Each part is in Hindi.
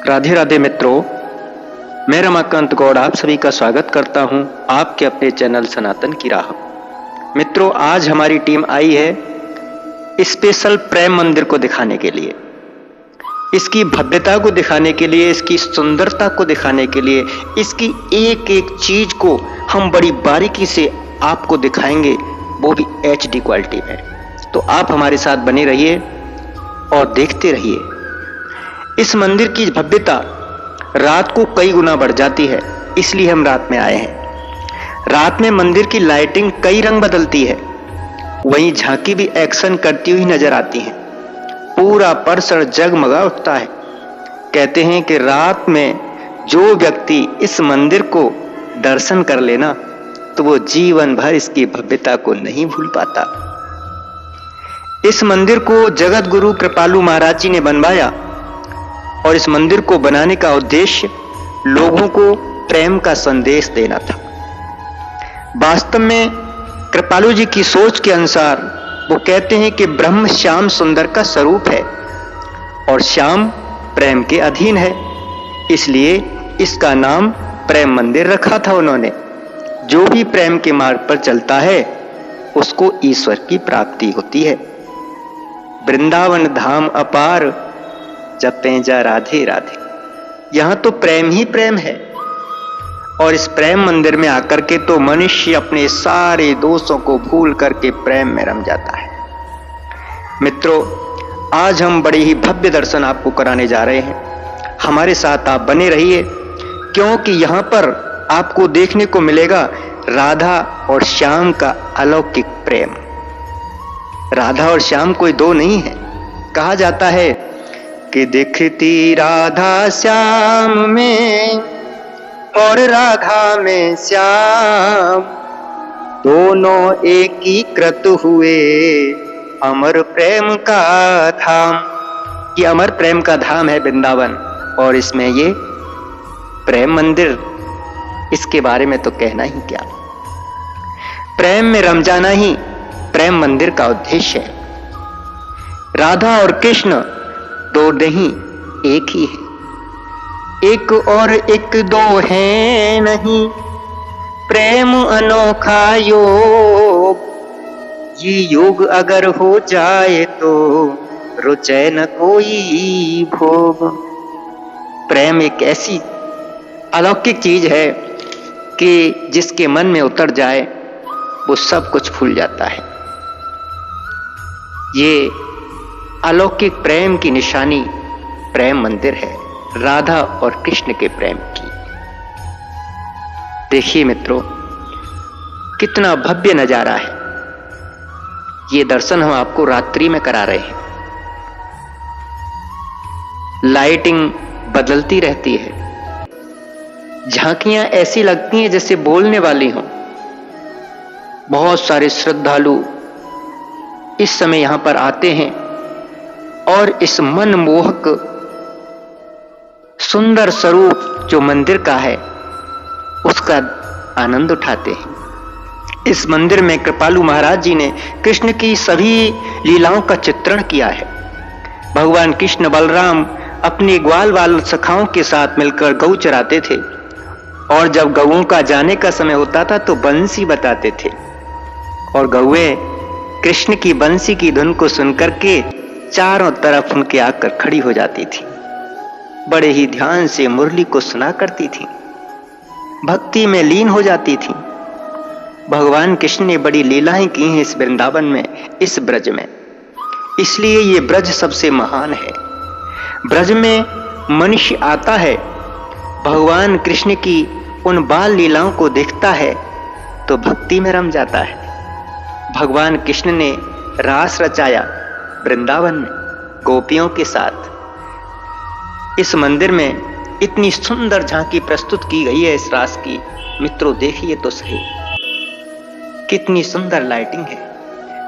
राधे राधे मित्रों, मैं रमाकांत गौड़ आप सभी का स्वागत करता हूं आपके अपने चैनल सनातन की राह। मित्रों, आज हमारी टीम आई है स्पेशल प्रेम मंदिर को दिखाने के लिए, इसकी भव्यता को दिखाने के लिए, इसकी सुंदरता को दिखाने के लिए, इसकी एक एक चीज को हम बड़ी बारीकी से आपको दिखाएंगे, वो भी HD क्वालिटी में। तो आप हमारे साथ बने रहिए और देखते रहिए। इस मंदिर की भव्यता रात को कई गुना बढ़ जाती है, इसलिए हम रात में आए हैं। रात में मंदिर की लाइटिंग कई रंग बदलती है, वहीं झांकी भी एक्शन करती हुई नजर आती है। पूरा परिसर जगमगा उठता है। कहते हैं कि रात में जो व्यक्ति इस मंदिर को दर्शन कर लेना तो वो जीवन भर इसकी भव्यता को नहीं भूल पाता। इस मंदिर को जगत गुरु कृपालु महाराज जी ने बनवाया और इस मंदिर को बनाने का उद्देश्य लोगों को प्रेम का संदेश देना था। वास्तव में कृपालु जी की सोच के अनुसार वो कहते हैं कि ब्रह्म श्याम सुंदर का स्वरूप है और श्याम प्रेम के अधीन है, इसलिए इसका नाम प्रेम मंदिर रखा था उन्होंने। जो भी प्रेम के मार्ग पर चलता है उसको ईश्वर की प्राप्ति होती है। वृंदावन धाम अपार जपें जा राधे राधे, यहां तो प्रेम ही प्रेम है। और इस प्रेम मंदिर में आकर के तो मनुष्य अपने सारे दोषों को भूल करके प्रेम में रम जाता है। मित्रों, आज हम बड़े ही भव्य दर्शन आपको कराने जा रहे हैं। हमारे साथ आप बने रहिए, क्योंकि यहां पर आपको देखने को मिलेगा राधा और श्याम का अलौकिक प्रेम। राधा और श्याम कोई दो नहीं है। कहा जाता है कि दिखती राधा श्याम में और राधा में श्याम, दोनों एकीकृत हुए अमर प्रेम का धाम। ये अमर प्रेम का धाम है वृंदावन, और इसमें ये प्रेम मंदिर, इसके बारे में तो कहना ही क्या। प्रेम में रम जाना ही प्रेम मंदिर का उद्देश्य है। राधा और कृष्ण दो नहीं, एक ही है। एक और एक दो है नहीं, प्रेम अनोखा योग। ये योग अगर हो जाए तो रुचे न कोई भोग। प्रेम एक ऐसी अलौकिक चीज है कि जिसके मन में उतर जाए वो सब कुछ भूल जाता है। ये अलौकिक प्रेम की निशानी प्रेम मंदिर है, राधा और कृष्ण के प्रेम की। देखिए मित्रों, कितना भव्य नजारा है। ये दर्शन हम आपको रात्रि में करा रहे हैं। लाइटिंग बदलती रहती है, झांकियां ऐसी लगती हैं जैसे बोलने वाली हों। बहुत सारे श्रद्धालु इस समय यहां पर आते हैं और इस मनमोहक सुंदर स्वरूप जो मंदिर का है उसका आनंद उठाते हैं। इस मंदिर में कृपालु महाराज जी ने कृष्ण की सभी लीलाओं का चित्रण किया है। भगवान कृष्ण बलराम अपने ग्वाल वाल सखाओं के साथ मिलकर गऊ चराते थे, और जब गऊओं का जाने का समय होता था तो बंसी बताते थे, और गौएं कृष्ण की बंसी की धुन को सुनकर के चारों तरफ उनके आकर खड़ी हो जाती थी। बड़े ही ध्यान से मुरली को सुना करती थी, भक्ति में लीन हो जाती थी। भगवान कृष्ण ने बड़ी लीलाएं की हैं इस वृंदावन में, इस ब्रज में, इसलिए ये ब्रज सबसे महान है। ब्रज में मनुष्य आता है, भगवान कृष्ण की उन बाल लीलाओं को देखता है तो भक्ति में रम जाता है। भगवान कृष्ण ने रास रचाया वृंदावन में गोपियों के साथ। इस मंदिर में इतनी सुंदर झांकी प्रस्तुत की गई है इस रास की। मित्रों, देखिए तो सही, कितनी सुंदर लाइटिंग है।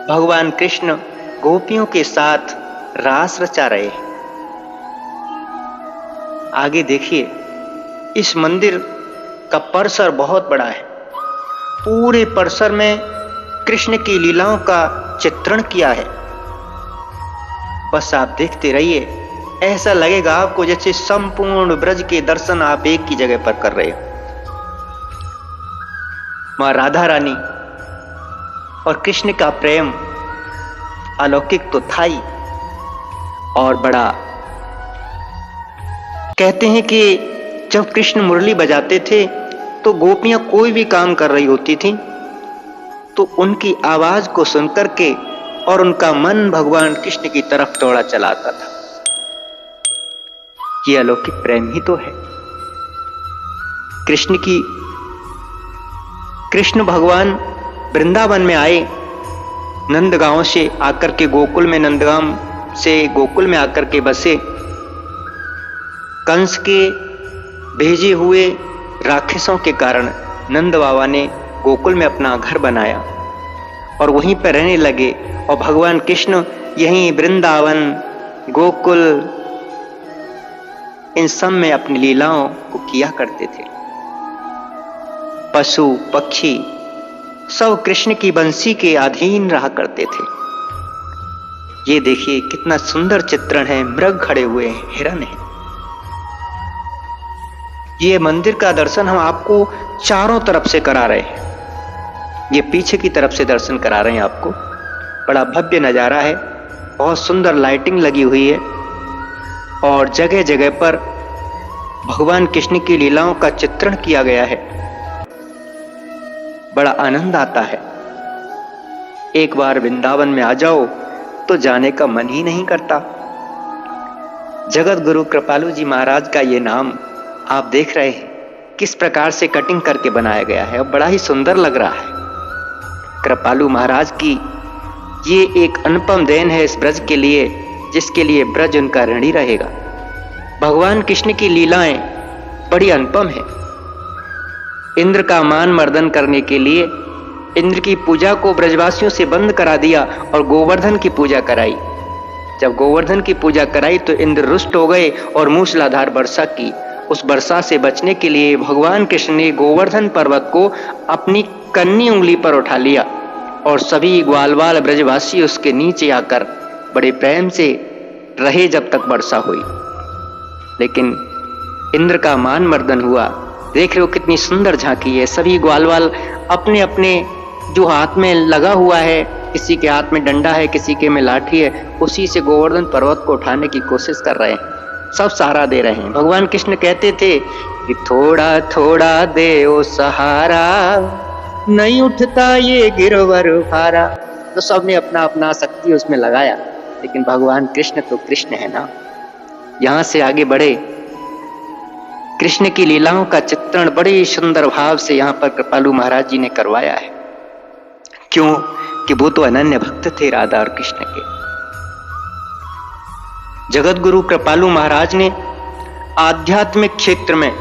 भगवान कृष्ण गोपियों के साथ रास रचा रहे हैं। आगे देखिए, इस मंदिर का परिसर बहुत बड़ा है। पूरे परिसर में कृष्ण की लीलाओं का चित्रण किया है। बस आप देखते रहिए, ऐसा लगेगा आपको जैसे संपूर्ण ब्रज के दर्शन आप एक ही जगह पर कर रहे हो। मां राधा रानी और कृष्ण का प्रेम अलौकिक तो था ही, और बड़ा कहते हैं कि जब कृष्ण मुरली बजाते थे तो गोपियां कोई भी काम कर रही होती थी तो उनकी आवाज को सुनकर के और उनका मन भगवान कृष्ण की तरफ दौड़ा चला आता था। ये अलौकिक प्रेम ही तो है कृष्ण भगवान वृंदावन में आए, नंदगांव से आकर के गोकुल में, नंदगांव से गोकुल में आकर के बसे। कंस के भेजे हुए राक्षसों के कारण नंद बाबा ने गोकुल में अपना घर बनाया और वहीं पर रहने लगे, और भगवान कृष्ण यहीं वृंदावन, गोकुल, इन सब में अपनी लीलाओं को किया करते थे। पशु पक्षी सब कृष्ण की बंसी के अधीन रहा करते थे। ये देखिए कितना सुंदर चित्रण है, मृग खड़े हुए हैं, हिरण है। ये मंदिर का दर्शन हम आपको चारों तरफ से करा रहे हैं, ये पीछे की तरफ से दर्शन करा रहे हैं आपको। बड़ा भव्य नजारा है, बहुत सुंदर लाइटिंग लगी हुई है और जगह जगह पर भगवान कृष्ण की लीलाओं का चित्रण किया गया है। बड़ा आनंद आता है। एक बार वृंदावन में आ जाओ तो जाने का मन ही नहीं करता। जगत गुरु कृपालु जी महाराज का ये नाम आप देख रहे हैं किस प्रकार से कटिंग करके बनाया गया है और बड़ा ही सुंदर लग रहा है। कृपालु महाराज की ये एक अनुपम देन है इस ब्रज के लिए, जिसके लिए ब्रज उनका ऋणी रहेगा। भगवान कृष्ण की लीलाएं बड़ी अनुपम है। इंद्र का मान मर्दन करने के लिए इंद्र की पूजा को ब्रजवासियों से बंद करा दिया और गोवर्धन की पूजा कराई। जब गोवर्धन की पूजा कराई तो इंद्र रुष्ट हो गए और मूसलाधार वर्षा की। उस वर्षा से बचने के लिए भगवान कृष्ण ने गोवर्धन पर्वत को अपनी कन्नी उंगली पर उठा लिया और सभी ग्वालवाल ब्रजवासी उसके नीचे आकर बड़े प्रेम से रहे जब तक वर्षा हुई। लेकिन इंद्र का मान मर्दन हुआ। देख रहे हो कितनी सुंदर झांकी है। सभी ग्वालवाल अपने अपने जो हाथ में लगा हुआ है, किसी के हाथ में डंडा है, किसी के में लाठी है, उसी से गोवर्धन पर्वत को उठाने की कोशिश कर रहे हैं। सब सहारा दे रहे हैं। भगवान कृष्ण कहते थे कि थोड़ा थोड़ा दे ओ सहारा, नहीं उठता ये गिरवर भारा। तो सबने अपना अपना शक्ति उसमें लगाया, लेकिन भगवान कृष्ण तो कृष्ण है ना। यहां से आगे बढ़े। कृष्ण की लीलाओं का चित्रण बड़े सुंदर भाव से यहाँ पर कृपालु महाराज जी ने करवाया है। क्यों कि वो तो अनन्य भक्त थे राधा और कृष्ण के। जगत गुरु कृपालु महाराज ने आध्यात्मिक क्षेत्र में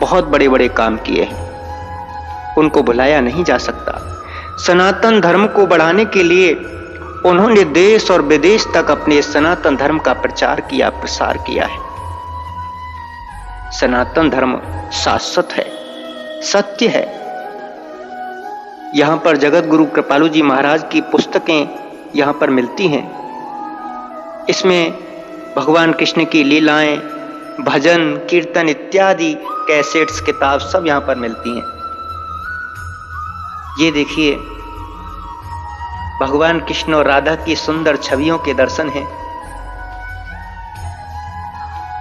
बहुत बड़े बड़े काम किए हैं, उनको भुलाया नहीं जा सकता। सनातन धर्म को बढ़ाने के लिए उन्होंने देश और विदेश तक अपने सनातन धर्म का प्रचार किया, प्रसार किया है। सनातन धर्म शाश्वत है, सत्य है। यहां पर जगत गुरु कृपालु जी महाराज की पुस्तकें यहां पर मिलती हैं। इसमें भगवान कृष्ण की लीलाएं, भजन, कीर्तन इत्यादि कैसेट्स, किताब सब यहां पर मिलती हैं। ये देखिए भगवान कृष्ण और राधा की सुंदर छवियों के दर्शन हैं।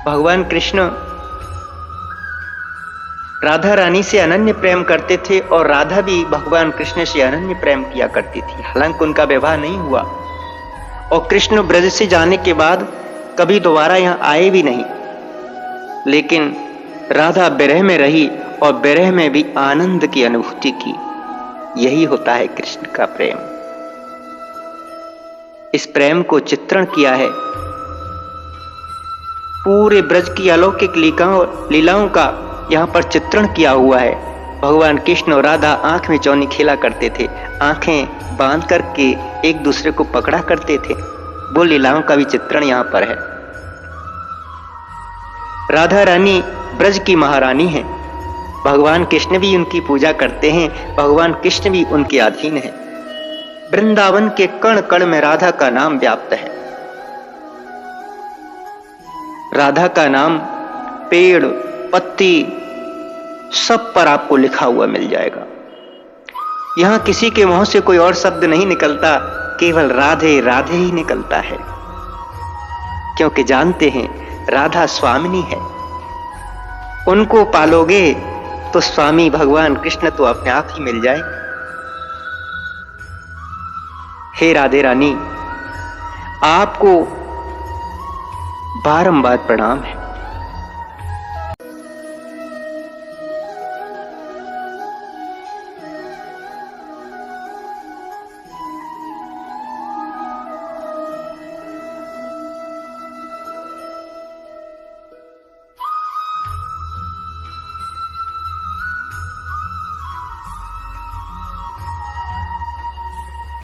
भगवान कृष्ण राधा रानी से अनन्य प्रेम करते थे और राधा भी भगवान कृष्ण से अनन्य प्रेम किया करती थी। हालांकि उनका विवाह नहीं हुआ और कृष्ण ब्रज से जाने के बाद कभी दोबारा यहाँ आए भी नहीं, लेकिन राधा विरह में रही और विरह में भी आनंद की अनुभूति की। यही होता है कृष्ण का प्रेम। इस प्रेम को चित्रण किया है पूरे ब्रज की अलौकिक लीलाओं का यहाँ पर चित्रण किया हुआ है। भगवान कृष्ण और राधा आंख में चौनी खेला करते थे, आंखें बांध करके एक दूसरे को पकड़ा करते थे। वो लीलाओं का भी चित्रण यहाँ पर है। राधा रानी ब्रज की महारानी है। भगवान कृष्ण भी उनकी पूजा करते हैं, भगवान कृष्ण भी उनके अधीन है। वृंदावन के कण कण में राधा का नाम व्याप्त है। राधा का नाम पेड़, पत्ती सब पर आपको लिखा हुआ मिल जाएगा। यहां किसी के मुंह से कोई और शब्द नहीं निकलता, केवल राधे राधे ही निकलता है, क्योंकि जानते हैं राधा स्वामिनी है। उनको पालोगे तो स्वामी भगवान कृष्ण तो अपने आप ही मिल जाए। हे राधे रानी, आपको बारंबार प्रणाम है।